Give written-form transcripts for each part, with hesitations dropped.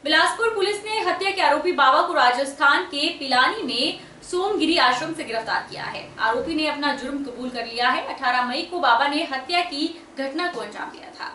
Bilaspur police ने हत्या के आरोपी बाबा को राजस्थान के पिलानी में सोमगिरी आश्रम से गिरफ्तार किया है। आरोपी ने अपना जुर्म कबूल कर लिया है। 18 मई को बाबा ने हत्या की घटना को अंजाम दिया था।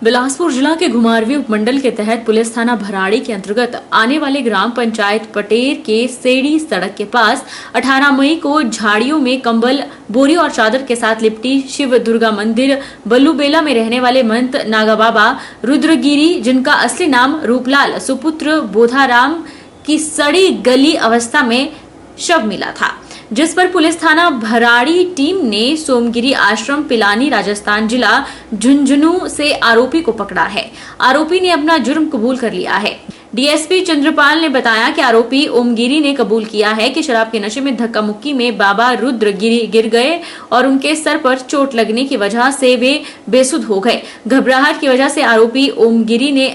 बिलासपुर जिला के घुमारवीं उपमंडल के तहत पुलिस थाना भराड़ी के अंतर्गत आने वाले ग्राम पंचायत पटेर के सेड़ी सड़क के पास 18 मई को झाड़ियों में कंबल, बोरी और चादर के साथ लिपटी शिव दुर्गा मंदिर बल्लूबेला में रहने वाले महंत नागा बाबा रुद्रगिरी, जिनका असली नाम रूपलाल सुपुत्र बोधाराम, की सड़ी गली अवस्था में शव मिला था, जिस पर पुलिस थाना भराड़ी टीम ने सोमगिरी आश्रम पिलानी राजस्थान जिला झुंझुनू से आरोपी को पकड़ा है। आरोपी ने अपना जुर्म कबूल कर लिया है। डीएसपी चंद्रपाल ने बताया कि आरोपी ओमगिरी ने कबूल किया है कि शराब के नशे में धक्का मुक्की में बाबा रुद्रगिरी गिर गए और उनके सर पर चोट लगने की वजह से वे बेसुध हो गए। घबराहट की वजह से आरोपी ओमगिरी ने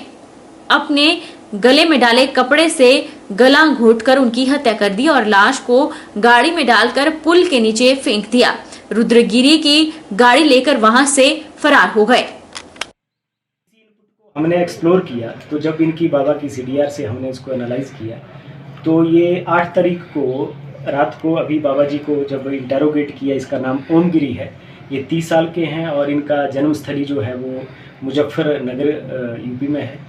अपने गले में डाले कपड़े से गला घोंटकर उनकी हत्या कर दी और लाश को गाड़ी में डालकर पुल के नीचे फेंक दिया। रुद्रगिरी की गाड़ी लेकर वहां से फरार हो गए। हमने एक्सप्लोर किया तो जब इनकी बाबा की सीडीआर से हमने इसको एनालाइज किया तो ये 8 तारीख को रात को अभी बाबा जी को जब इंटेरोगेट किया, इसका नाम ओमगिरी है, ये 30 साल के हैं और इनका जन्मस्थली जो है वो मुजफ्फरनगर यूपी में है।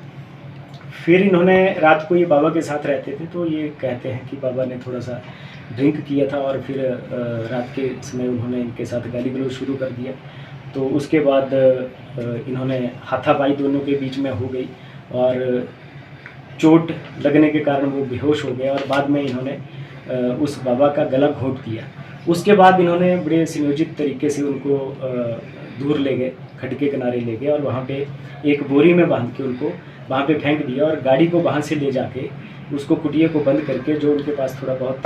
फिर इन्होंने रात को ये बाबा के साथ रहते थे तो ये कहते हैं कि बाबा ने थोड़ा सा ड्रिंक किया था और फिर रात के समय उन्होंने इनके साथ गाली गलौज शुरू कर दिया। तो उसके बाद इन्होंने हाथापाई दोनों के बीच में हो गई और चोट लगने के कारण वो बेहोश हो गए और बाद में इन्होंने उस बाबा का गला घोंट दिया। उसके बाद इन्होंने बड़े संयोजित तरीके से उनको दूर ले गए, खड्ड के किनारे ले गए और वहाँ पे एक बोरी में बांध के उनको वहाँ पे फेंक दिया और गाड़ी को वहाँ से ले जाके उसको कुटिया को बंद करके जो उनके पास थोड़ा बहुत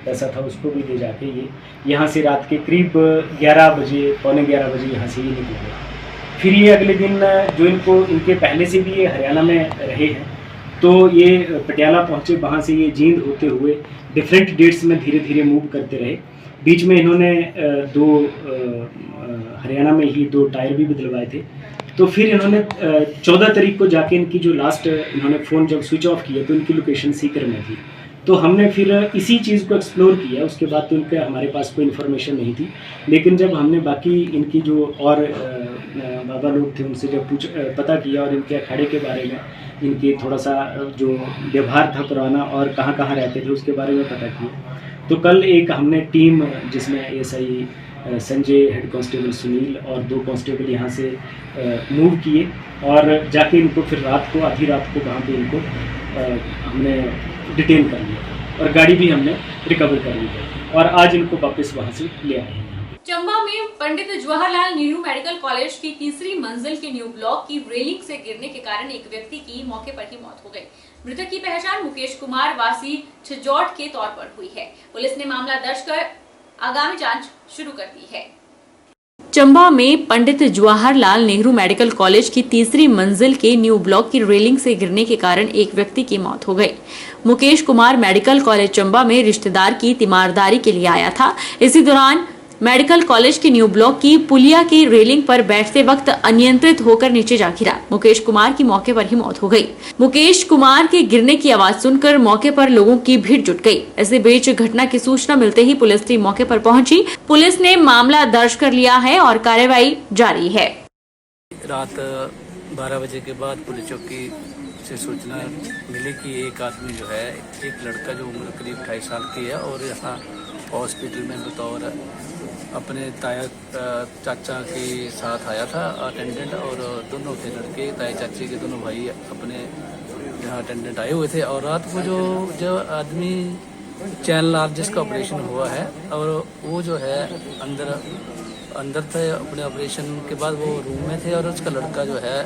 पैसा था उसको भी ले जाके ये यहाँ से रात के करीब 11 बजे, पौने 11 बजे यहाँ से ये निकल गए। फिर ये अगले दिन जो इनके पहले से भी ये हरियाणा में रहे हैं तो ये पटियाला पहुँचे, वहाँ से ये जींद होते हुए डिफरेंट डेट्स में धीरे धीरे मूव करते रहे। बीच में इन्होंने हरियाणा में ही 2 टायर भी बदलवाए थे। तो फिर इन्होंने 14 तारीख को जाके इनकी जो लास्ट इन्होंने फ़ोन जब स्विच ऑफ किया तो इनकी लोकेशन सीकर में थी। तो हमने फिर इसी चीज़ को एक्सप्लोर किया। उसके बाद तो इनके हमारे पास कोई इन्फॉर्मेशन नहीं थी, लेकिन जब हमने बाकी इनकी जो और बाबा लोग थे उनसे जब पता किया और इनके अखाड़े के बारे में, इनके थोड़ा सा जो व्यवहार था पुराना और कहाँ कहाँ रहते थे उसके बारे में पता किया, तो कल एक हमने टीम जिसमें ASI Sanjay, head constable Sunil और 2 कांस्टेबल यहाँ से मूव किए और जाके इनको फिर रात को आधी रात को वहाँ पे इनको हमने डिटेन कर लिया और गाड़ी भी हमने रिकवर कर ली और आज इनको वापस वहाँ से ले आए हैं। चंबा में पंडित जवाहरलाल नेहरू मेडिकल कॉलेज की 3री मंजिल के न्यू ब्लॉक की रेलिंग से गिरने के कारण एक व्यक्ति की मौके पर ही मौत हो गई। मृतक की पहचान मुकेश कुमार वासी छजौट के तौर पर हुई है। पुलिस ने मामला दर्ज कर आगामी जांच शुरू कर दी है। चंबा में पंडित जवाहरलाल नेहरू मेडिकल कॉलेज की 3री मंजिल के न्यू ब्लॉक की रेलिंग से गिरने के कारण एक व्यक्ति की मौत हो गई। मुकेश कुमार मेडिकल कॉलेज चंबा में रिश्तेदार की तीमारदारी के लिए आया था। इसी दौरान मेडिकल कॉलेज की न्यू ब्लॉक की पुलिया की रेलिंग पर बैठते वक्त अनियंत्रित होकर नीचे जा गिरा। मुकेश कुमार की मौके पर ही मौत हो गई। मुकेश कुमार के गिरने की आवाज सुनकर मौके पर लोगों की भीड़ जुट गई। इसी बीच घटना की सूचना मिलते ही पुलिस टीम मौके पर पहुंची। पुलिस ने मामला दर्ज कर लिया है और कार्रवाई जारी है। रात 12 बजे के बाद पुलिस चौकी से सूचना मिली कि एक आदमी जो है, एक लड़का जो उम्र करीब 28 साल की है और यहाँ हॉस्पिटल में बतौर अपने ताया चाचा के साथ आया था अटेंडेंट, और दोनों थे लड़के, ताया चाची के दोनों भाई अपने यहाँ अटेंडेंट आए हुए थे। और रात को जो आदमी चैन लाल जिसका ऑपरेशन हुआ है और वो जो है अंदर थे अपने ऑपरेशन के बाद, वो रूम में थे और उसका लड़का जो है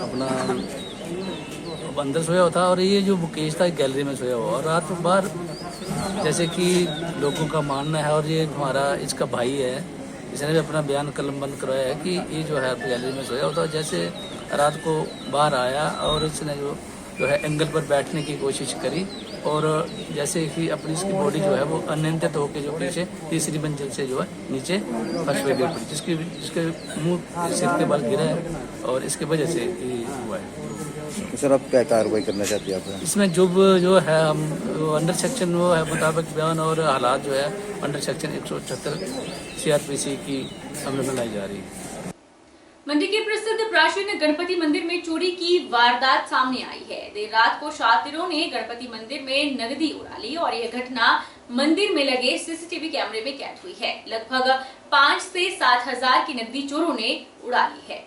अपना अंदर सोया हुआ था और ये जो मुकेश था गैलरी में सोया हुआ। और रात को बाहर जैसे कि लोगों का मानना है और ये हमारा इसका भाई है, इसने भी अपना बयान कलमबंद करवाया है कि ये जो है गैलरी में सोया होता, जैसे रात को बाहर आया और इसने जो है एंगल पर बैठने की कोशिश करी और जैसे कि अपनी इसकी बॉडी जो है वो अनियंत्रित होकर जो पीछे तीसरी मंजिल से जो है नीचे फर्श पे गिर पड़ी, जिसके मुंह सिर के बल गिरा है और इसके वजह से ये हुआ है। तो सर आप क्या कार्रवाई करना चाहते हैं आप? इसमें जो है हम अंडर सेक्शन वो है मुताबिक बयान और हालात जो है अंडर सेक्शन 178 CRPC की अमल में लाई जा रही है। मंडी के प्रसिद्ध प्राचीन गणपति मंदिर में चोरी की वारदात सामने आई है। देर रात को शातिरों ने गणपति मंदिर में नकदी उड़ा ली और यह घटना मंदिर में लगे सीसीटीवी कैमरे में कैद हुई है। लगभग 5 से 7 हजार की नकदी चोरों ने उड़ा ली है।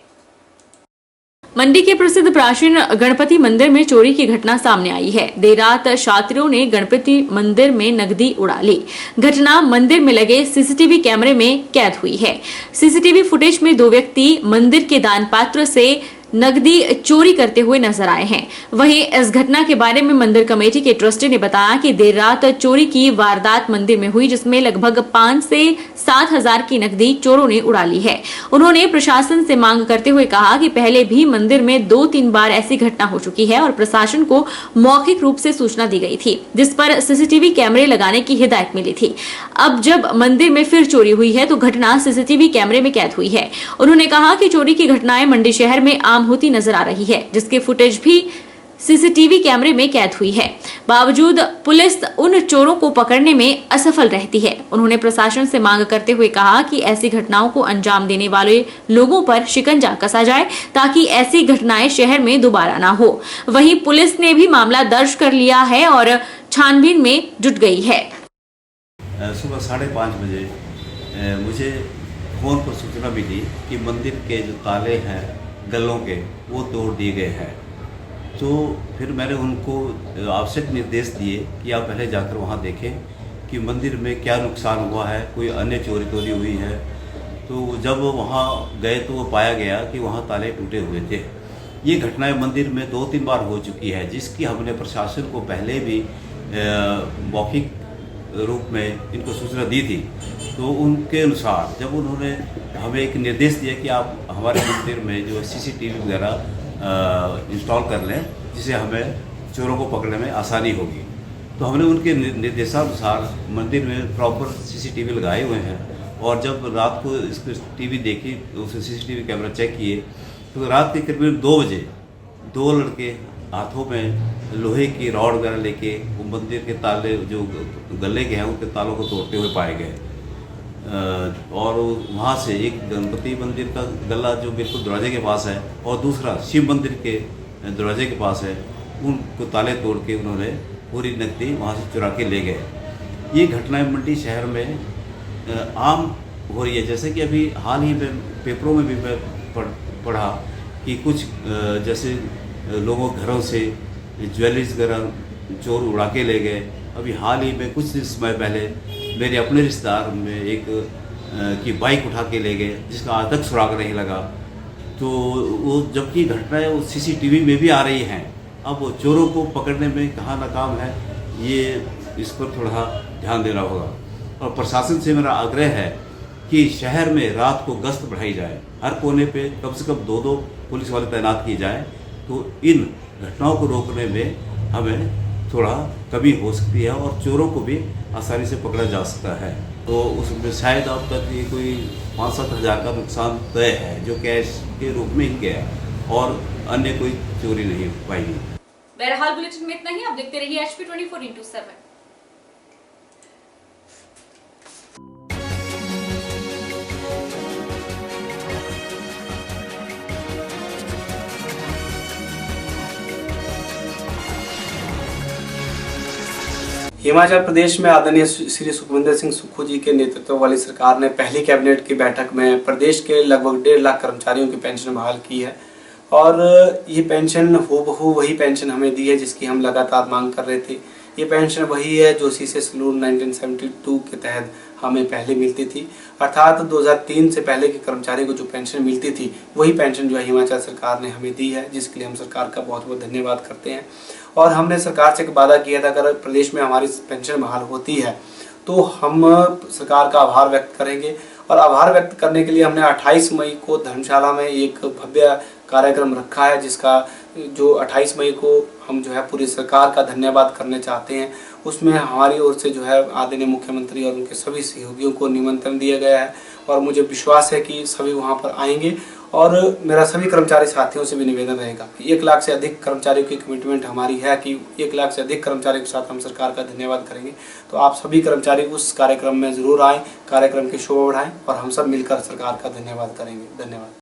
मंडी के प्रसिद्ध प्राचीन गणपति मंदिर में चोरी की घटना सामने आई है। देर रात शातिरों ने गणपति मंदिर में नकदी उड़ा ली। घटना मंदिर में लगे सीसीटीवी कैमरे में कैद हुई है। सीसीटीवी फुटेज में 2 व्यक्ति मंदिर के दान पात्र से नकदी चोरी करते हुए नजर आए हैं। वहीं इस घटना के बारे में मंदिर कमेटी के ट्रस्टी ने बताया कि देर रात चोरी की वारदात मंदिर में हुई, जिसमें लगभग 5 से 7 हजार की नकदी चोरों ने उड़ा ली है। उन्होंने प्रशासन से मांग करते हुए कहा कि पहले भी मंदिर में 2-3 बार ऐसी घटना हो चुकी है और प्रशासन को मौखिक रूप से सूचना दी गई थी, जिस पर सीसीटीवी कैमरे लगाने की हिदायत मिली थी। अब जब मंदिर में फिर चोरी हुई है तो घटना सीसीटीवी कैमरे में कैद हुई है। उन्होंने कहा कि चोरी की घटनाएं मंडी शहर में आम होती नजर आ रही है, जिसके फुटेज भी सीसीटीवी कैमरे में कैद हुई है। बावजूद पुलिस उन चोरों को पकड़ने में असफल रहती है। उन्होंने प्रशासन से मांग करते हुए कहा कि ऐसी घटनाओं को अंजाम देने वाले लोगों पर शिकंजा कसा जाए ताकि ऐसी घटनाएं शहर में दोबारा ना हो। वहीं पुलिस ने भी मामला दर्ज कर लिया है और छानबीन में जुट गई है। सुबह 5:30 बजे मुझे फोन पर सूचना मिली कि मंदिर के जो ताले हैं गलों के वो तोड़ दिए गए हैं। तो फिर मैंने उनको आवश्यक निर्देश दिए कि आप पहले जाकर वहाँ देखें कि मंदिर में क्या नुकसान हुआ है, कोई अन्य चोरी हुई है। तो जब वहाँ गए तो वो पाया गया कि वहाँ ताले टूटे हुए थे। ये घटनाएं मंदिर में 2-3 बार हो चुकी है, जिसकी हमने प्रशासन को पहले भी मौखिक रूप में इनको सूचना दी थी। तो उनके अनुसार जब उन्होंने हमें एक निर्देश दिया कि आप हमारे मंदिर में जो सीसीटीवी वगैरह इंस्टॉल कर लें, जिससे हमें चोरों को पकड़ने में आसानी होगी, तो हमने उनके निर्देशानुसार मंदिर में प्रॉपर सीसीटीवी लगाए हुए हैं। और जब रात को इसको टीवी देखी, उस सीसीटीवी कैमरा चेक किए, तो रात के करीब 2 बजे 2 लड़के हाथों में लोहे की रॉड वगैरह लेके वो मंदिर के ताले जो गले के हैं उनके तालों को तोड़ते हुए पाए गए। और वहाँ से एक गणपति मंदिर का गला जो बिल्कुल दरवाजे के पास है और दूसरा शिव मंदिर के दरवाजे के पास है, उनको ताले तोड़ के उन्होंने पूरी नकदी वहाँ से चुरा के ले गए। ये घटनाएं मंडी शहर में आम हो रही है। जैसे कि अभी हाल ही में पेपरों में भी मैं पढ़ा कि कुछ जैसे लोगों घरों से ज्वेलरीज वगैरह चोर उड़ा के ले गए। अभी हाल ही में कुछ समय पहले मेरे अपने रिश्तेदार में एक की बाइक उठा के ले गए, जिसका आज तक सुराग नहीं लगा। तो वो जबकि घटनाएं वो सीसीटीवी में भी आ रही हैं। अब वो चोरों को पकड़ने में कहाँ नाकाम है, ये इस पर थोड़ा ध्यान देना होगा। और प्रशासन से मेरा आग्रह है कि शहर में रात को गश्त बढ़ाई जाए, हर कोने पे कम से कम 2-2 पुलिस वाले तैनात किए जाए, तो इन घटनाओं को रोकने में हमें थोड़ा कमी हो सकती है और चोरों को भी आसानी से पकड़ा जा सकता है। तो उसमें शायद अब तक ये कोई 5-7 हज़ार का नुकसान तय है, जो कैश के रूप में ही गया और अन्य कोई चोरी नहीं पाई गई। बहरहाल बुलेटिन में इतना ही। आप देखते रहिए HP 24x7। हिमाचल प्रदेश में आदरणीय श्री सुखविंदर सिंह सुक्खू जी के नेतृत्व वाली सरकार ने पहली कैबिनेट की बैठक में प्रदेश के लगभग 1.5 लाख कर्मचारियों की पेंशन बहाल की है। और ये पेंशन हूबहू वही पेंशन हमें दी है जिसकी हम लगातार मांग कर रहे थे। ये पेंशन वही है जो सीसेस रूल 1972 के तहत हमें पहले मिलती थी, अर्थात 2003 से पहले के कर्मचारी को जो पेंशन मिलती थी वही पेंशन जो है हिमाचल सरकार ने हमें दी है, जिसके लिए हम सरकार का बहुत बहुत धन्यवाद करते हैं। और हमने सरकार से एक वादा किया था, अगर प्रदेश में हमारी पेंशन बहाल होती है तो हम सरकार का आभार व्यक्त करेंगे और आभार व्यक्त करने के लिए हमने 28 मई को धर्मशाला में एक भव्य कार्यक्रम रखा है, जिसका जो 28 मई को हम जो है पूरी सरकार का धन्यवाद करने चाहते हैं। उसमें हमारी ओर से जो है आदरणीय मुख्यमंत्री और उनके सभी सहयोगियों को निमंत्रण दिया गया है और मुझे विश्वास है कि सभी वहां पर आएंगे। और मेरा सभी कर्मचारी साथियों से भी निवेदन रहेगा कि 1 लाख से अधिक कर्मचारियों की कमिटमेंट हमारी है कि 1 लाख से अधिक कर्मचारियों के साथ हम सरकार का धन्यवाद करेंगे। तो आप सभी कर्मचारी उस कार्यक्रम में जरूर आएँ, कार्यक्रम की शोभा बढ़ाएं और हम सब मिलकर सरकार का धन्यवाद करेंगे। धन्यवाद।